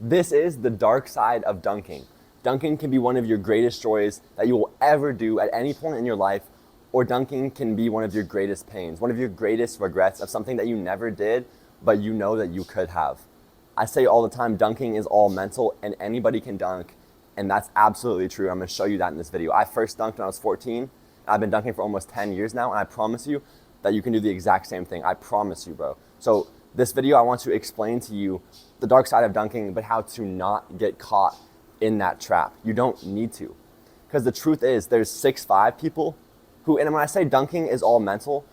This is the dark side of dunking. Dunking can be one of your greatest joys that you will ever do at any point in your life, or dunking can be one of your greatest pains, one of your greatest regrets of something that you never did, but you know that you could have. I say all the time, dunking is all mental and anybody can dunk, and that's absolutely true. I'm gonna show you that in this video. I first dunked when I was 14, and I've been dunking for almost 10 years now, and I promise you that you can do the exact same thing. I promise you, bro. So this video, I want to explain to you the dark side of dunking, but how to not get caught in that trap. You don't need to. Because the truth is, there's 6'5" people who, and when I say dunking is all mental,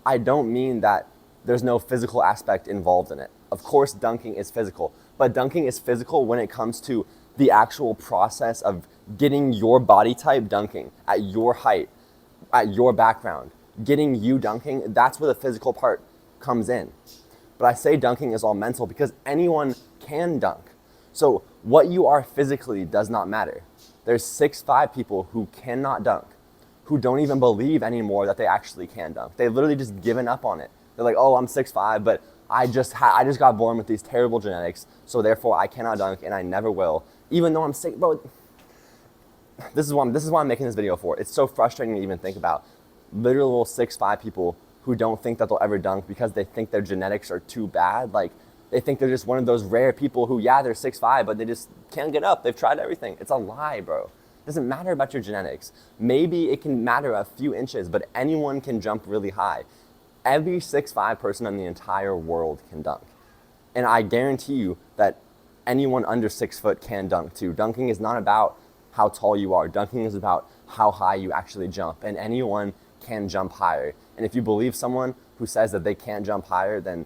I don't mean that there's no physical aspect involved in it. Of course, dunking is physical, but dunking is physical when it comes to the actual process of getting your body type dunking at your height, at your background, getting you dunking. That's where the physical part comes in. But I say dunking is all mental because anyone can dunk. So what you are physically does not matter. There's 6'5" people who cannot dunk, who don't even believe anymore that they actually can dunk. They've literally just given up on it. They're like, oh, I'm 6'5", but I just got born with these terrible genetics, so therefore I cannot dunk and I never will. Even though I'm sick, bro, this is what I'm making this video for. It's so frustrating to even think about. Literal 6'5" people who don't think that they'll ever dunk because they think their genetics are too bad. Like, they think they're just one of those rare people who, yeah, they're 6'5", but they just can't get up. They've tried everything. It's a lie, bro. It doesn't matter about your genetics. Maybe it can matter a few inches, but anyone can jump really high. Every 6'5" person in the entire world can dunk. And I guarantee you that anyone under 6 foot can dunk too. Dunking is not about how tall you are. Dunking is about how high you actually jump, and anyone can jump higher. And if you believe someone who says that they can't jump higher, then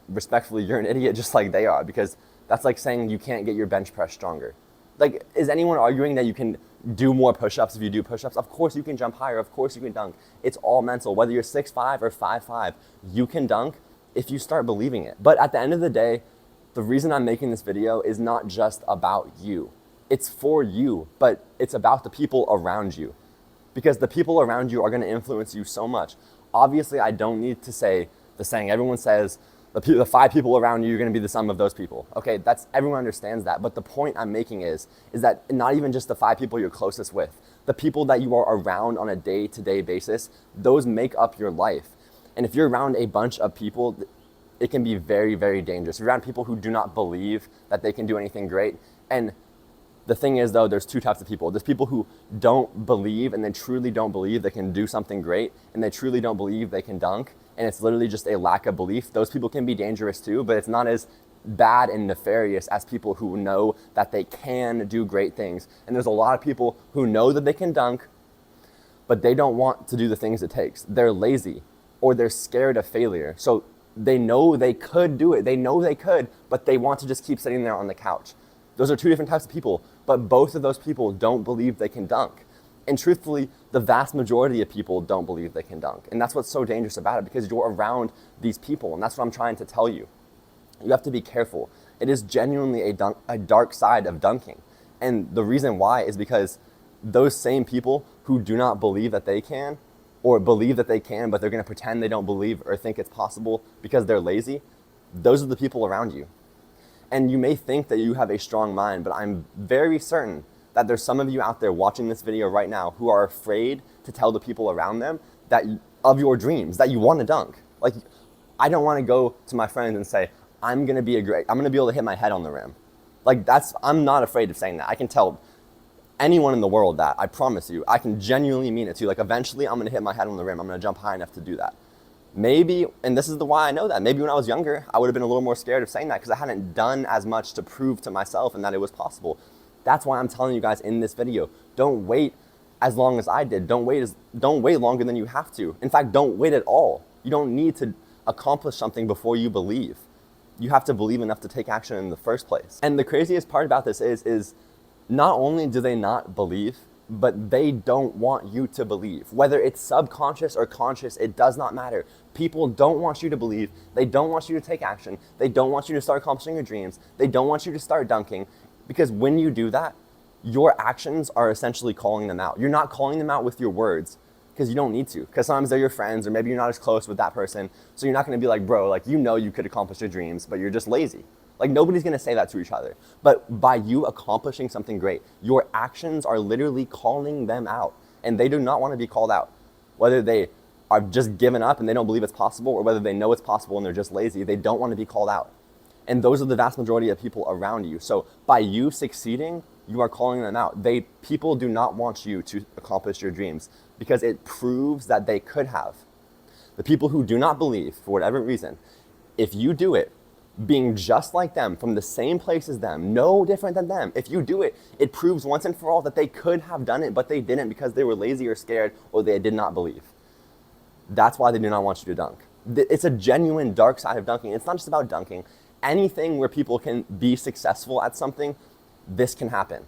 respectfully, you're an idiot just like they are, because that's like saying you can't get your bench press stronger. Like, is anyone arguing that you can do more push-ups if you do push-ups? Of course you can jump higher. Of course you can dunk. It's all mental. Whether you're 6'5" or 5'5", you can dunk if you start believing it. But at the end of the day, the reason I'm making this video is not just about you. It's for you, but it's about the people around you. Because the people around you are going to influence you so much. Obviously, I don't need to say the saying. Everyone says the 5 people around you are going to be the sum of those people. Okay, that's, everyone understands that. But the point I'm making is that not even just the 5 people you're closest with, the people that you are around on a day-to-day basis, those make up your life. And if you're around a bunch of people, it can be very, very dangerous. If you're around people who do not believe that they can do anything great, and the thing is, though, there's 2 types of people. There's people who don't believe, and they truly don't believe they can do something great, and they truly don't believe they can dunk, and it's literally just a lack of belief. Those people can be dangerous too, but it's not as bad and nefarious as people who know that they can do great things. And there's a lot of people who know that they can dunk, but they don't want to do the things it takes. They're lazy, or they're scared of failure. So they know they could do it. They know they could, but they want to just keep sitting there on the couch. Those are 2 different types of people, but both of those people don't believe they can dunk. And truthfully, the vast majority of people don't believe they can dunk. And that's what's so dangerous about it, because you're around these people, and that's what I'm trying to tell you. You have to be careful. It is genuinely a dark side of dunking. And the reason why is because those same people who do not believe that they can, or believe that they can, but they're going to pretend they don't believe or think it's possible because they're lazy, those are the people around you. And you may think that you have a strong mind, but I'm very certain that there's some of you out there watching this video right now who are afraid to tell the people around them that of your dreams, that you want to dunk. Like, I don't want to go to my friends and say, I'm going to be able to hit my head on the rim. Like, I'm not afraid of saying that. I can tell anyone in the world that, I promise you. I can genuinely mean it too. Like, eventually I'm going to hit my head on the rim. I'm going to jump high enough to do that. Maybe, and this is why I know that, maybe when I was younger, I would have been a little more scared of saying that because I hadn't done as much to prove to myself and that it was possible. That's why I'm telling you guys in this video, don't wait as long as I did. Don't wait longer than you have to. In fact, don't wait at all. You don't need to accomplish something before you believe. You have to believe enough to take action in the first place. And the craziest part about this is not only do they not believe, but they don't want you to believe. Whether it's subconscious or conscious, it does not matter. People don't want you to believe. They don't want you to take action. They don't want you to start accomplishing your dreams. They don't want you to start dunking, because when you do that, your actions are essentially calling them out. You're not calling them out with your words, because you don't need to, because sometimes they're your friends, or maybe you're not as close with that person, so you're not going to be like, bro, like, you know you could accomplish your dreams, but you're just lazy. Like nobody's gonna say that to each other. But by you accomplishing something great, your actions are literally calling them out. And they do not want to be called out. Whether they are just given up and they don't believe it's possible, or whether they know it's possible and they're just lazy, they don't want to be called out. And those are the vast majority of people around you. So by you succeeding, you are calling them out. People do not want you to accomplish your dreams because it proves that they could have. The people who do not believe, for whatever reason, if you do it, being just like them, from the same place as them, no different than them, if you do it, it proves once and for all that they could have done it, but they didn't because they were lazy or scared or they did not believe. That's why they do not want you to dunk. It's a genuine dark side of dunking. It's not just about dunking. Anything where people can be successful at something, this can happen.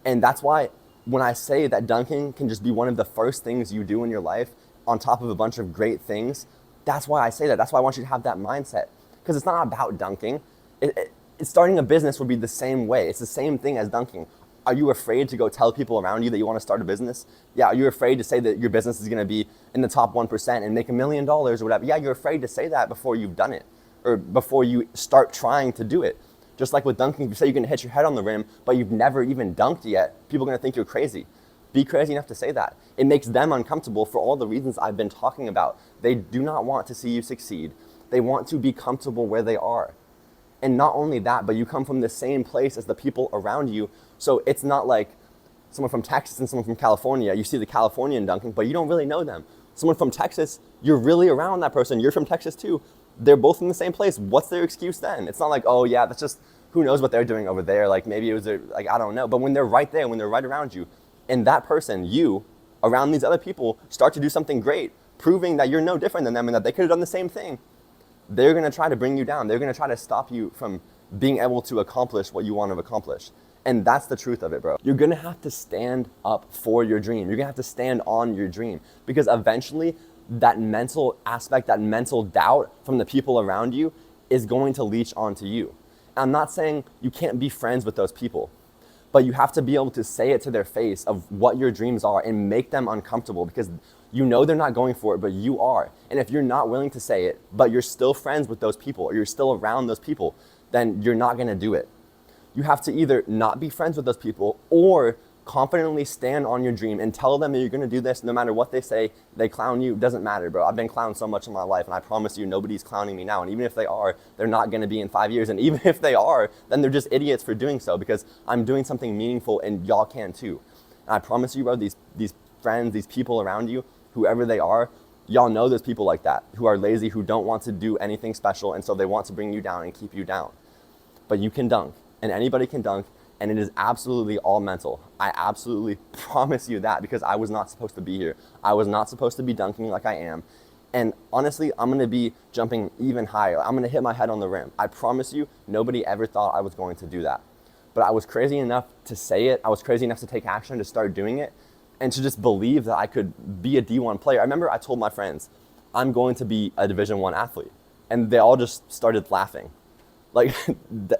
And that's why when I say that dunking can just be one of the first things you do in your life on top of a bunch of great things, that's why I say that. That's why I want you to have that mindset. Because it's not about dunking. Starting a business would be the same way. It's the same thing as dunking. Are you afraid to go tell people around you that you want to start a business? Yeah, are you afraid to say that your business is going to be in the top 1% and make $1 million or whatever? Yeah, you're afraid to say that before you've done it or before you start trying to do it. Just like with dunking, if you say you're going to hit your head on the rim, but you've never even dunked yet, people are going to think you're crazy. Be crazy enough to say that. It makes them uncomfortable for all the reasons I've been talking about. They do not want to see you succeed. They want to be comfortable where they are. And not only that, but you come from the same place as the people around you. So it's not like someone from Texas and someone from California. You see the Californian dunking, but you don't really know them. Someone from Texas, you're really around that person. You're from Texas too. They're both in the same place. What's their excuse then? It's not like, oh yeah, that's just, who knows what they're doing over there. Like maybe it was their, like, I don't know. But when they're right there, when they're right around you, and that person, you, around these other people, start to do something great, proving that you're no different than them and that they could have done the same thing, they're going to try to bring you down. They're going to try to stop you from being able to accomplish what you want to accomplish. And that's the truth of it, bro. You're going to have to stand up for your dream. You're going to have to stand on your dream because eventually that mental aspect, that mental doubt from the people around you is going to leech onto you. And I'm not saying you can't be friends with those people, but you have to be able to say it to their face of what your dreams are and make them uncomfortable because you know they're not going for it, but you are. And if you're not willing to say it, but you're still friends with those people or you're still around those people, then you're not gonna do it. You have to either not be friends with those people or confidently stand on your dream and tell them that you're gonna do this no matter what they say. They clown you, doesn't matter, bro. I've been clowned so much in my life and I promise you nobody's clowning me now. And even if they are, they're not gonna be in 5 years. And even if they are, then they're just idiots for doing so because I'm doing something meaningful and y'all can too. And I promise you, bro, these friends, these people around you, whoever they are, y'all know there's people like that who are lazy, who don't want to do anything special, and so they want to bring you down and keep you down. But you can dunk, and anybody can dunk, and it is absolutely all mental. I absolutely promise you that because I was not supposed to be here. I was not supposed to be dunking like I am. And honestly, I'm gonna be jumping even higher. I'm gonna hit my head on the rim. I promise you, nobody ever thought I was going to do that. But I was crazy enough to say it. I was crazy enough to take action, to start doing it, and to just believe that I could be a D1 player. I remember I told my friends, I'm going to be a Division I athlete. And they all just started laughing. Like,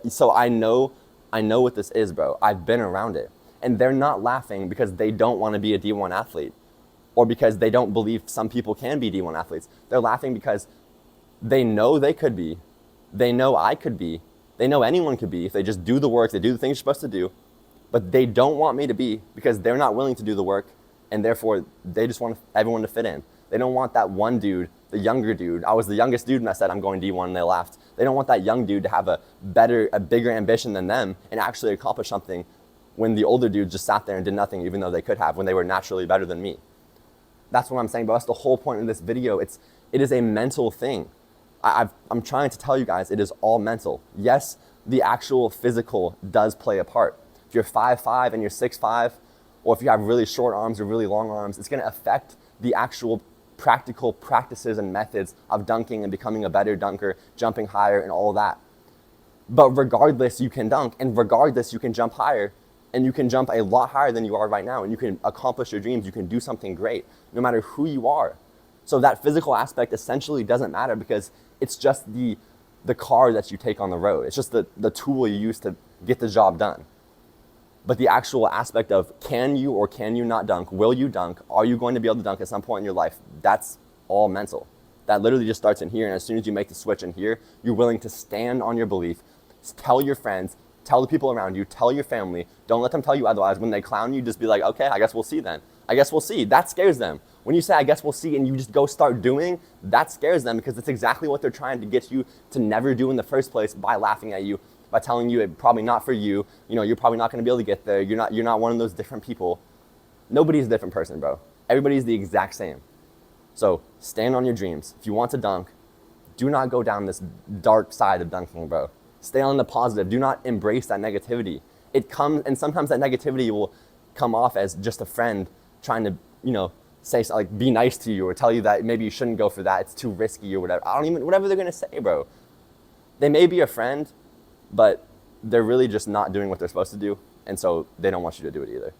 so I know what this is, bro. I've been around it. And they're not laughing because they don't want to be a D1 athlete or because they don't believe some people can be D1 athletes. They're laughing because they know they could be. They know I could be. They know anyone could be if they just do the work, they do the things you're supposed to do. But they don't want me to be because they're not willing to do the work and therefore they just want everyone to fit in. They don't want that one dude, the younger dude. I was the youngest dude and I said I'm going D1 and they laughed. They don't want that young dude to have a bigger ambition than them and actually accomplish something when the older dude just sat there and did nothing even though they could have when they were naturally better than me. That's what I'm saying, but that's the whole point of this video. It is a mental thing. I'm trying to tell you guys it is all mental. Yes, the actual physical does play a part. If you're 5'5" and you're 6'5", or if you have really short arms or really long arms, it's gonna affect the actual practical practices and methods of dunking and becoming a better dunker, jumping higher and all of that. But regardless, you can dunk, and regardless, you can jump higher, and you can jump a lot higher than you are right now, and you can accomplish your dreams, you can do something great, no matter who you are. So that physical aspect essentially doesn't matter because it's just the car that you take on the road. It's just the tool you use to get the job done. But the actual aspect of can you or can you not dunk? Will you dunk? Are you going to be able to dunk at some point in your life? That's all mental. That literally just starts in here. And as soon as you make the switch in here, you're willing to stand on your belief, Tell your friends, tell the people around you, tell your family. Don't let them tell you otherwise. When they clown you, just be like, okay, I guess we'll see then. I guess we'll see. That scares them. When you say, I guess we'll see, and you just go start doing, that scares them because it's exactly what they're trying to get you to never do in the first place by laughing at you, by telling you it's probably not for you. You know, you're probably not going to be able to get there. You're not one of those different people. Nobody's a different person, bro. Everybody's the exact same. So stand on your dreams. If you want to dunk, do not go down this dark side of dunking, bro. Stay on the positive. Do not embrace that negativity. It comes, and sometimes that negativity will come off as just a friend trying to, you know, say, like, be nice to you or tell you that maybe you shouldn't go for that. It's too risky or whatever. Whatever they're going to say, bro. They may be a friend, but they're really just not doing what they're supposed to do. And so they don't want you to do it either.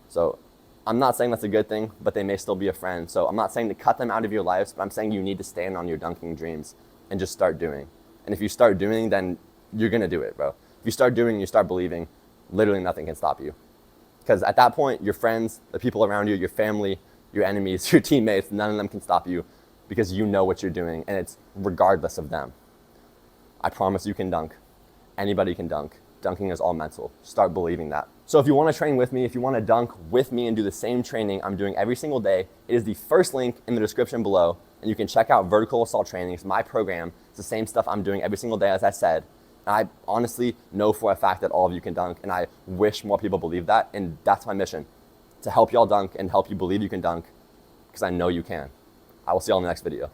So I'm not saying that's a good thing, but they may still be a friend. So I'm not saying to cut them out of your lives, but I'm saying you need to stand on your dunking dreams and just start doing. And if you start doing, then you're going to do it, bro. If you start doing, you start believing, literally nothing can stop you. Because at that point, your friends, the people around you, your family, your enemies, your teammates, none of them can stop you because you know what you're doing, and it's regardless of them. I promise you can dunk. Anybody can dunk. Dunking is all mental. Start believing that. So if you want to train with me, if you want to dunk with me and do the same training I'm doing every single day, it is the first link in the description below, and you can check out Vertical Assault Training. It's my program. It's the same stuff I'm doing every single day, as I said. And I honestly know for a fact that all of you can dunk, and I wish more people believe that, and that's my mission, to help y'all dunk and help you believe you can dunk, because I know you can. I will see y'all in the next video.